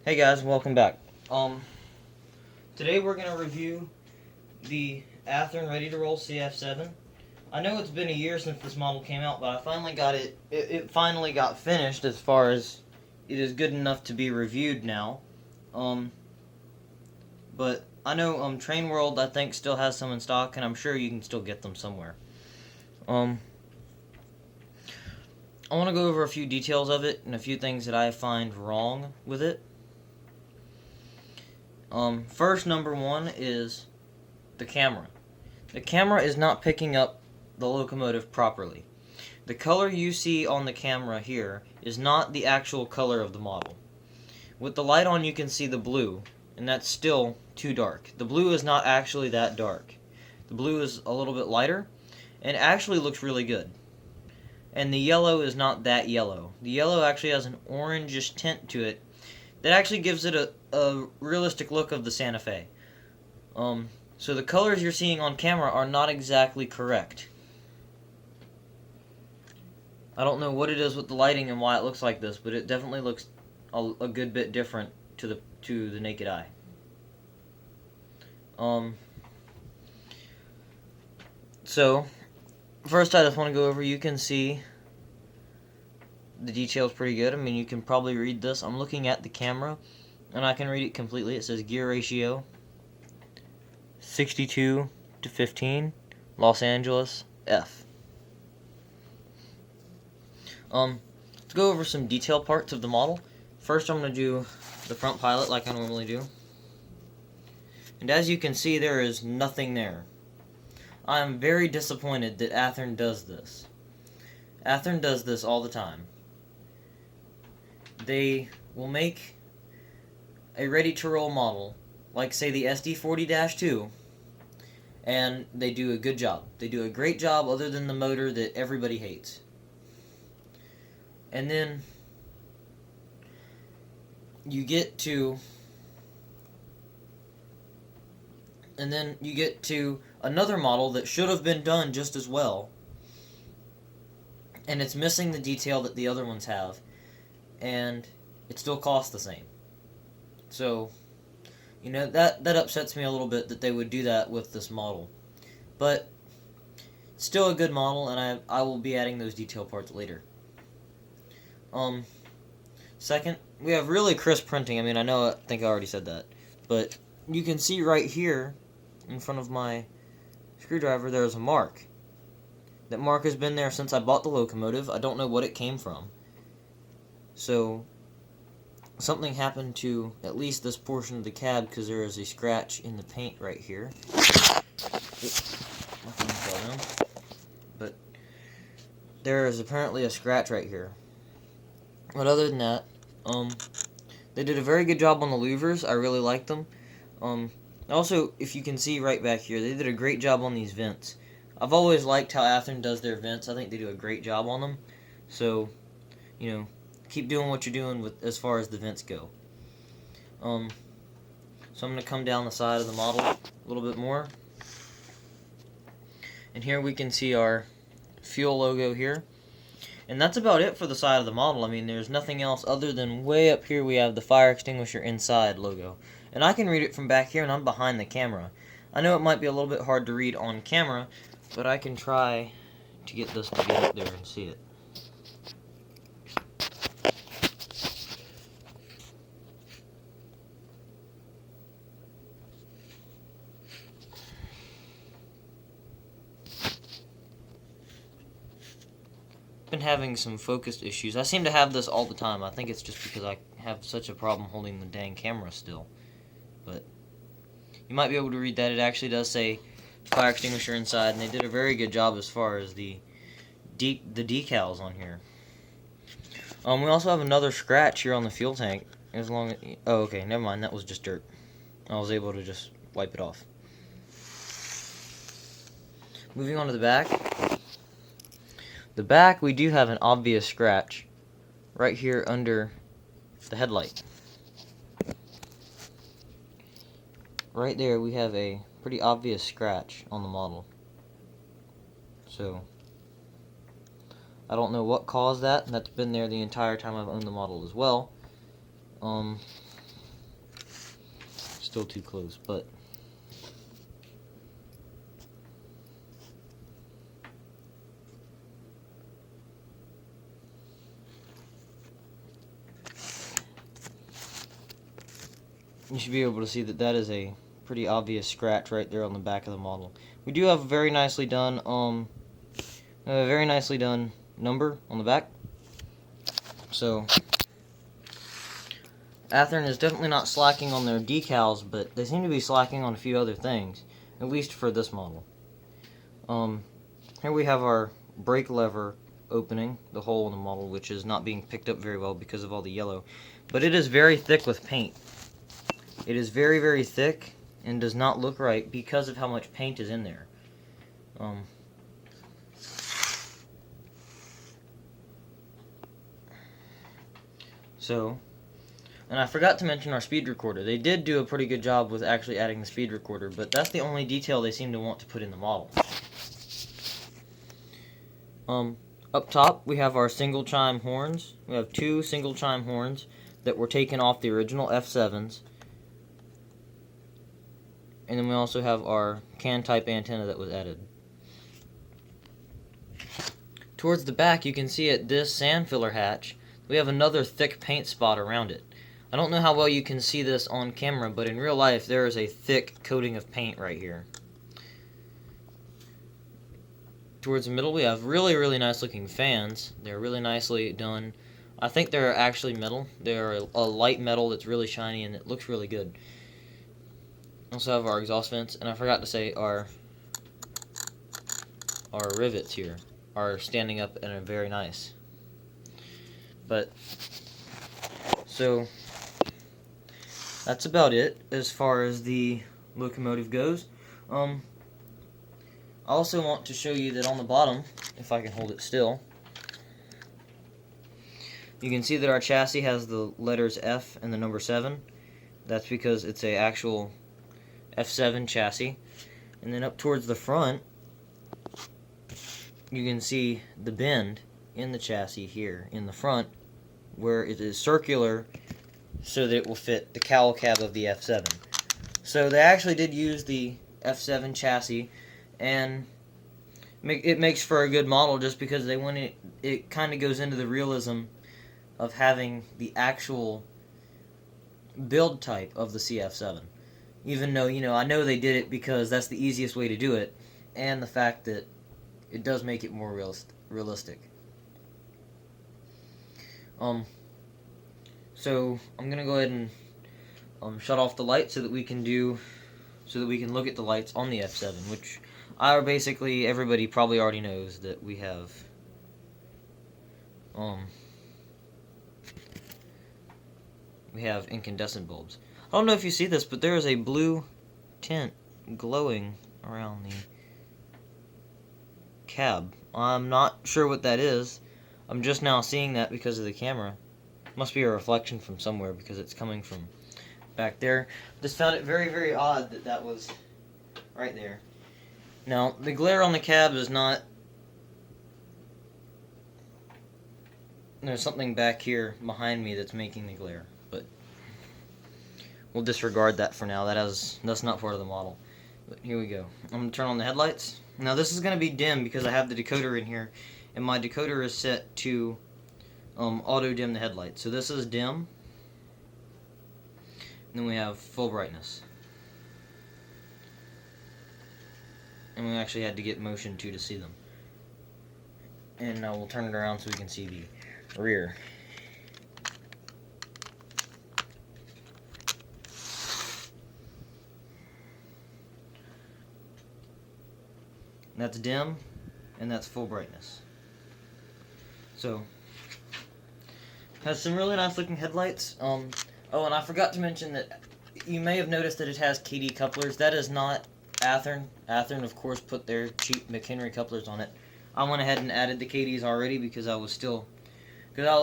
Hey guys, welcome back. Today we're gonna review the Athearn Ready to Roll CF7. I know it's been a year since this model came out, but I finally got it. It finally got finished as far as it is good enough to be reviewed now. But I know Train World I think still has some in stock, and I'm sure you can still get them somewhere. I want to go over a few details of it and a few things that I find wrong with it. First, number one is the camera. The camera is not picking up the locomotive properly. The color you see on the camera here is not the actual color of the model. With the light on you can see the blue, and that's still too dark. The blue is not actually that dark. The blue is a little bit lighter, and actually looks really good. And the yellow is not that yellow. The yellow actually has an orangish tint to it that actually gives it a realistic look of the Santa Fe. So the colors you're seeing on camera are not exactly correct. I don't know what it is with the lighting and why it looks like this, but it definitely looks a good bit different to the naked eye. So first I just want to go over, you can see the detail's pretty good. I mean, you can probably read this. I'm looking at the camera, and I can read it completely. It says gear ratio 62:15, Los Angeles, F. Let's go over some detail parts of the model. First, I'm going to do the front pilot like I normally do. And as you can see, there is nothing there. I am very disappointed that Athearn does this. Athearn does this all the time. They will make a ready-to-roll model, like say the SD40-2, and they do a good job. They do a great job other than the motor that everybody hates. And then you get to another model that should have been done just as well, and it's missing the detail that the other ones have, and it still costs the same. So, you know, that upsets me a little bit that they would do that with this model. But still a good model, and I will be adding those detail parts later. Second, we have really crisp printing. I mean, I think I already said that, but you can see right here in front of my screwdriver there's a mark. That mark has been there since I bought the locomotive. I don't know what it came from. So something happened to at least this portion of the cab, because there is a scratch in the paint right here. But there is apparently a scratch right here. But other than that, they did a very good job on the louvers. I really like them. Also, if you can see right back here, they did a great job on these vents. I've always liked how Athearn does their vents. I think they do a great job on them. So, you know, keep doing what you're doing with as far as the vents go. So I'm going to come down the side of the model a little bit more. And here we can see our fuel logo here. And that's about it for the side of the model. I mean, there's nothing else other than way up here we have the fire extinguisher inside logo. And I can read it from back here, and I'm behind the camera. I know it might be a little bit hard to read on camera, but I can try to get this to get up there and see it. Been having some focus issues. I seem to have this all the time. I think it's just because I have such a problem holding the dang camera still. But you might be able to read that. It actually does say fire extinguisher inside, and they did a very good job as far as the decals on here. We also have another scratch here on the fuel tank. Oh, okay, never mind. That was just dirt. I was able to just wipe it off. Moving on to the back. The back, we do have an obvious scratch right here under the headlight. Right there, we have a pretty obvious scratch on the model. So, I don't know what caused that. That's been there the entire time I've owned the model as well. still too close, but you should be able to see that that is a pretty obvious scratch right there on the back of the model. We do have a very nicely done number on the back. So Athearn is definitely not slacking on their decals, but they seem to be slacking on a few other things, at least for this model. Here we have our brake lever opening, the hole in the model, which is not being picked up very well because of all the yellow. But it is very thick with paint. It is very, very thick and does not look right because of how much paint is in there. And I forgot to mention our speed recorder. They did do a pretty good job with actually adding the speed recorder, but that's the only detail they seem to want to put in the model. Up top, we have our single chime horns. We have 2 single chime horns that were taken off the original F7s. And then we also have our can-type antenna that was added. Towards the back, you can see at this sand filler hatch, we have another thick paint spot around it. I don't know how well you can see this on camera, but in real life, there is a thick coating of paint right here. Towards the middle, we have really, really nice looking fans. They're really nicely done. I think they're actually metal. They're a light metal that's really shiny and it looks really good. We also have our exhaust vents, and I forgot to say our rivets here are standing up and are very nice. So that's about it as far as the locomotive goes. I also want to show you that on the bottom, if I can hold it still, you can see that our chassis has the letters F and the number 7. That's because it's a actual F7 chassis. And then up towards the front, you can see the bend in the chassis here in the front, where it is circular so that it will fit the cowl cab of the F7. So they actually did use the F7 chassis, and it makes for a good model just because it kind of goes into the realism of having the actual build type of the CF7. Even though, I know they did it because that's the easiest way to do it, and the fact that it does make it more realistic. So I'm gonna go ahead and shut off the light so that we can look at the lights on the F7, which everybody probably already knows that we have incandescent bulbs. I don't know if you see this, but there is a blue tint glowing around the cab. I'm not sure what that is. I'm just now seeing that because of the camera. Must be a reflection from somewhere because it's coming from back there. Just found it very, very odd that that was right there. Now, the glare on the cab is not... There's something back here behind me that's making the glare, but we'll disregard that for now. That's not part of the model. But here we go. I'm going to turn on the headlights. Now, this is going to be dim because I have the decoder in here, and my decoder is set to auto dim the headlights. So this is dim, and then we have full brightness. And we actually had to get motion to see them. And now we'll turn it around so we can see the rear. That's dim, and that's full brightness. So, has some really nice looking headlights. Oh, and I forgot to mention that you may have noticed that it has KD couplers. That is not Athearn. Athearn, of course, put their cheap McHenry couplers on it. I went ahead and added the KDs already because I was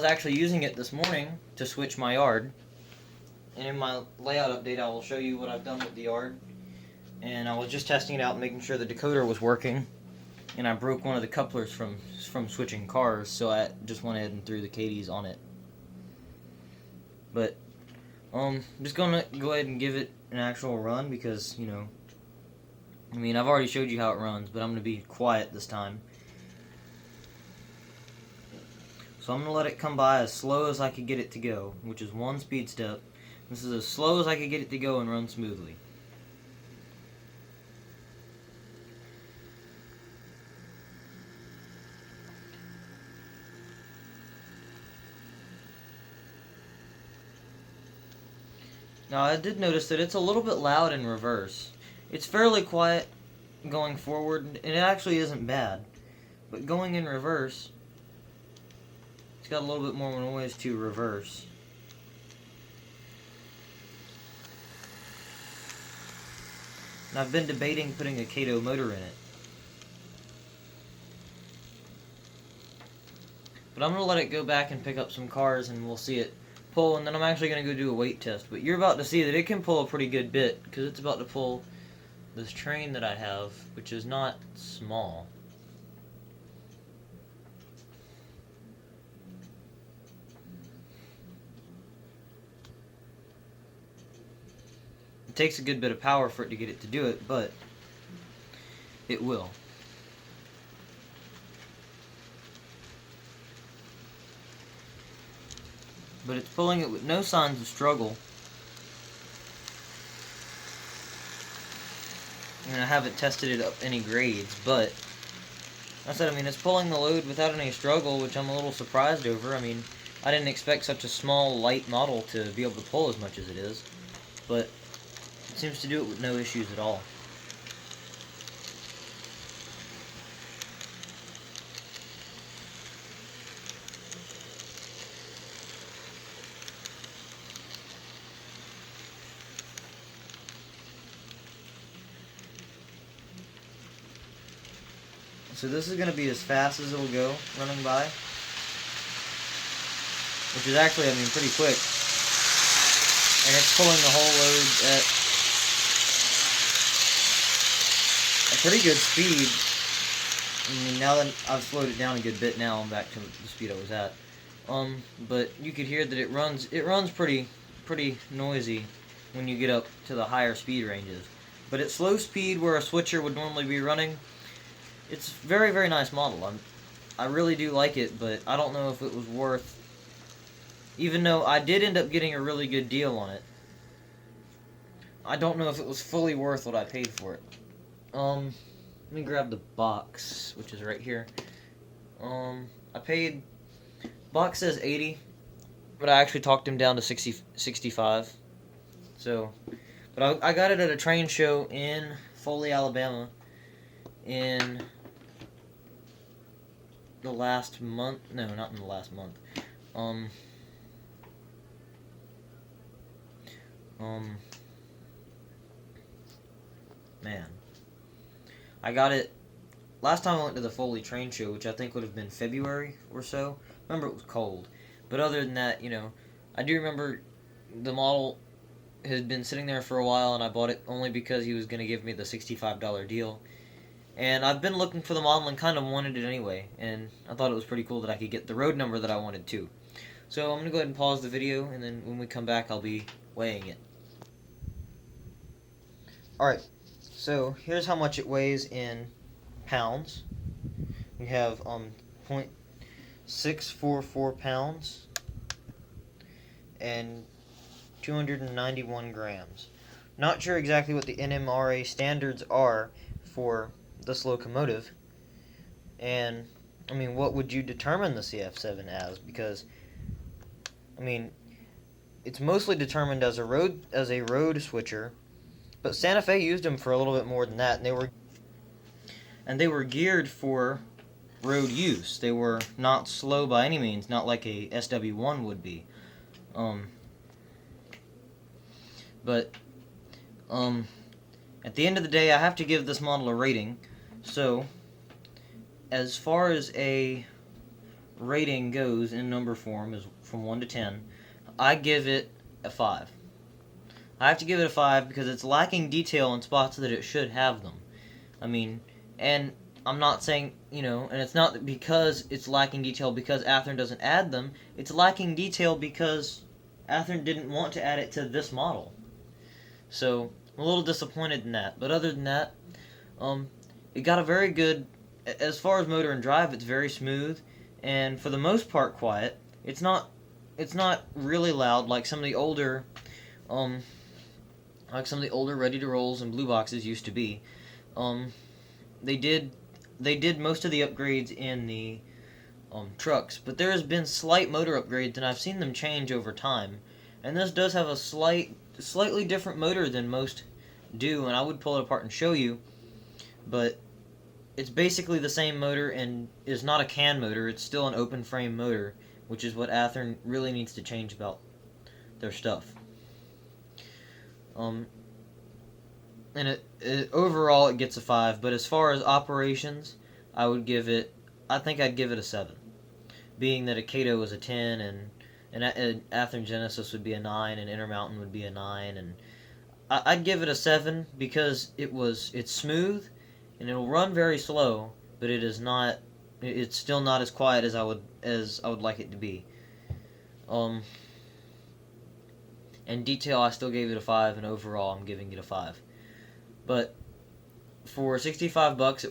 actually using it this morning to switch my yard. And in my layout update, I will show you what I've done with the yard. And I was just testing it out and making sure the decoder was working. And I broke one of the couplers from switching cars, so I just went ahead and threw the KDs on it. But I'm just gonna go ahead and give it an actual run because, I mean, I've already showed you how it runs, but I'm gonna be quiet this time. So I'm gonna let it come by as slow as I could get it to go, which is 1 speed step. This is as slow as I could get it to go and run smoothly. Now I did notice that it's a little bit loud in reverse. It's fairly quiet going forward, and it actually isn't bad. But going in reverse, it's got a little bit more noise to reverse. And I've been debating putting a Kato motor in it. But I'm going to let it go back and pick up some cars and we'll see it pull, and then I'm actually going to go do a weight test. But you're about to see that it can pull a pretty good bit, because it's about to pull this train that I have, which is not small. It takes a good bit of power for it to get it to do it, but it will. But it's pulling it with no signs of struggle. And I haven't tested it up any grades, but I said, I mean, it's pulling the load without any struggle, which I'm a little surprised over. I mean, I didn't expect such a small, light model to be able to pull as much as it is, but it seems to do it with no issues at all. So this is going to be as fast as it will go running by, which is actually, I mean, pretty quick. And it's pulling the whole load at a pretty good speed. I mean, now that I've slowed it down a good bit, now I'm back to the speed I was at. But you could hear that it runs pretty noisy when you get up to the higher speed ranges. But at slow speed, where a switcher would normally be running, it's a very, very nice model. I really do like it, but I don't know if it was worth, even though I did end up getting a really good deal on it, I don't know if it was fully worth what I paid for it. Let me grab the box, which is right here. I paid, box says 80, but I actually talked him down to 65. So, but I got it at a train show in Foley, Alabama, in the last month. No, not in the last month. Man, I got it last time I went to the Foley train show, which I think would have been February or so. Remember, it was cold, but other than that, I do remember the model had been sitting there for a while, and I bought it only because he was going to give me the $65 deal. And I've been looking for the model and kind of wanted it anyway, and I thought it was pretty cool that I could get the road number that I wanted too. So I'm going to go ahead and pause the video, and then when we come back, I'll be weighing it. Alright, so here's how much it weighs in pounds. We have 0.644 pounds and 291 grams. Not sure exactly what the NMRA standards are for this locomotive, and I mean, what would you determine the CF7 as? Because I mean, it's mostly determined as a road switcher, but Santa Fe used them for a little bit more than that, and they were geared for road use. They were not slow by any means, not like a SW1 would be. But at the end of the day, I have to give this model a rating. So, as far as a rating goes in number form, is from 1 to 10, I give it a 5. I have to give it a 5 because it's lacking detail in spots that it should have them. I mean, and I'm not saying, and it's not because it's lacking detail because Athearn doesn't add them. It's lacking detail because Athearn didn't want to add it to this model. So I'm a little disappointed in that. But other than that, it got a very good, as far as motor and drive, it's very smooth, and for the most part quiet. It's not really loud like some of the older ready to rolls and blue boxes used to be. They did most of the upgrades in the trucks, but there has been slight motor upgrades, and I've seen them change over time. And this does have a slightly different motor than most do, and I would pull it apart and show you, but it's basically the same motor and is not a can motor. It's still an open frame motor, which is what Athearn really needs to change about their stuff. And overall it gets a 5, but as far as operations, I think I'd give it a 7. Being that a Kato is a 10, and an Athearn Genesis would be a 9, and Intermountain would be a 9, and I'd give it a 7 because it's smooth, and it'll run very slow, but it's still not as quiet as I would like it to be. And detail, I still gave it a 5, and overall I'm giving it a 5. But for $65,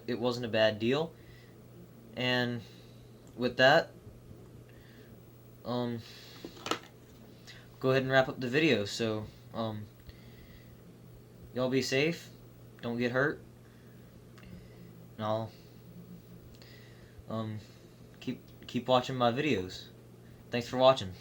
it wasn't a bad deal. And with that, go ahead and wrap up the video. So y'all be safe, don't get hurt, and I'll keep watching my videos. Thanks for watching.